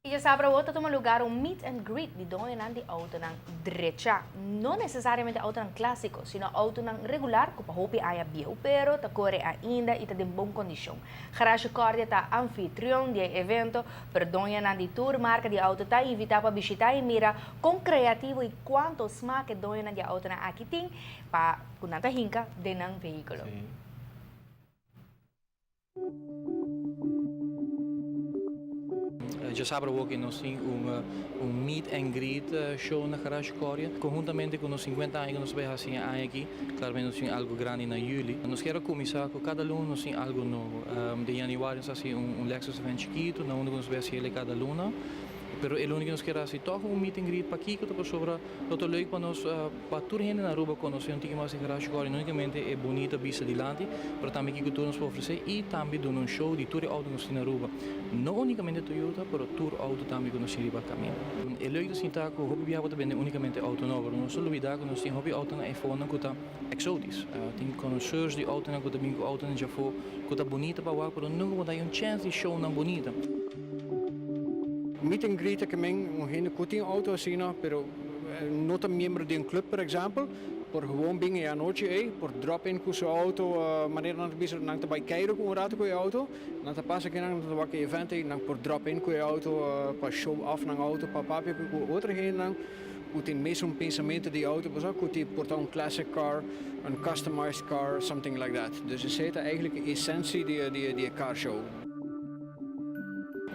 E já sabe, outra toma lugar meet and greet de doon de auto ng derecha. Não necessariamente auto ng clássico, sino auto ng regular, kung pahopi aya biyo, pero takore ainda e tá de bom condição. Garage Cordia tá anfitrião de evento, pero doon de tour marca de auto tá invita para visitar e mira com criativo e quanto smaak doon de auto na akiting pa kunanta hinka de ng veículo. Sim. Já sabe que nós temos meet and greet show na Garage Cordia. Conjuntamente com os 50 anos que nós vamos fazer aqui, claramente nós temos algo grande na julho. Nós queremos começar com cada um, nós temos algo novo. De janeiro nós temos Lexus event chiquito, na onde nós vamos fazer cada luna. Pero el único que nos queda así, todo un meet and greet para Kiko, para sobre todo leuk para nos para toda gente na Aruba conocer um mais em Garage Cordia, não unicamente é bonita vista de lante, mas também Kiko tour nos pode oferecer e também dando show de tour auto nos na Aruba, não unicamente Toyota, mas tour auto também que nos riba caminho. É leuk assim tá que o hobby viaja também unicamente auto novo, não só luidar que nós tem hobby auto na iPhone que tá exotis, tem conhecedores de auto na que também que auto na já foi que tá bonita para lá, mas nunca vai dar chance de show na bonita. Meet and greet também, geen coating auto zien, pero not een member de een club, por exemplo, por gewoon bingen ja nootje, por drop-in com sua auto, maneira não bisa nang tabay kairo com rato com auto, nang tapasa que nang tabak event, nang por drop-in com auto, para show off nang auto, para papi com outra gente nang, o tem mesmo pensamento de auto, mas ook tem portar classic car, een customized car, something like that. Dus is het eigenlijk de essentie die car show.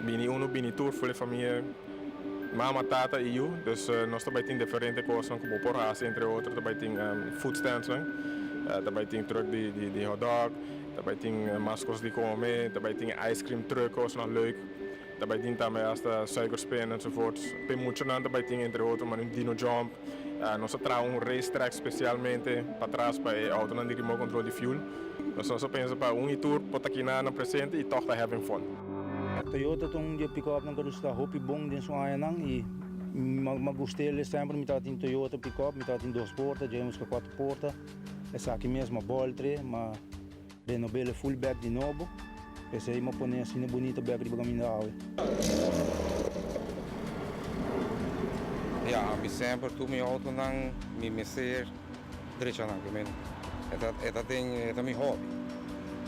Bini uno, bini tour, voor de familie. Mama, tata e eu. Dus nós também temos diferentes coisas, como porras, entre outros. Também tem food stands, também tem truck de hot dog. Também tem mascos de comer. Também tem ice cream truck, is nog leuk. Também tem também hasta suikerspin enzovoort. Tem muito não, também tem entre outros, mas um dino jump. Nós trazemos race track especialmente para trás para o auto não de remote control de fuel. Nós só pensamos para tour, para aqui na presente e toch tá having fun. Toyota tong dia pick up ng karusta hopi bong din sa ayan nang i magustele sempre mitad in Toyota pick up mitad in 2 portas, James com 4 portas. Essa aqui mesmo boltre, ma renovele full back de novo. Essa aí ma pone assim bonita back de bagamindawe. Ja, mi sempre tu mi auto nang mi meser derecha nang men. Eta tem mi hobby.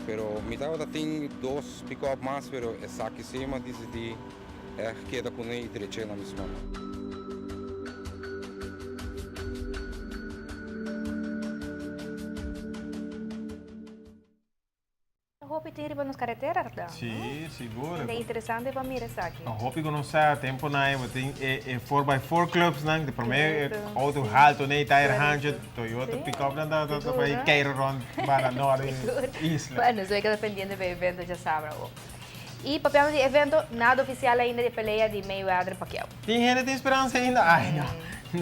Pero mi tava tem 2 pick-up mais, pero essa aqui cima decidi queda com ele direito na mesma. Hopi tiri pa nos carretera, da? Sim, seguro. É interessante para mim essa aqui. Ang hopi ko nung sa tempo na yun, ting 4x4 clubs nang, de primeiro auto halto na tire 100, Toyota pick-up na da para cair rond para norte isla. Bueno, eso hay que dependiendo del evento, ya sabrá. E papel de evento, nada oficial ainda de peleia de Mayweather Pacquiao. Tem gente tem esperança ainda? Ai, não.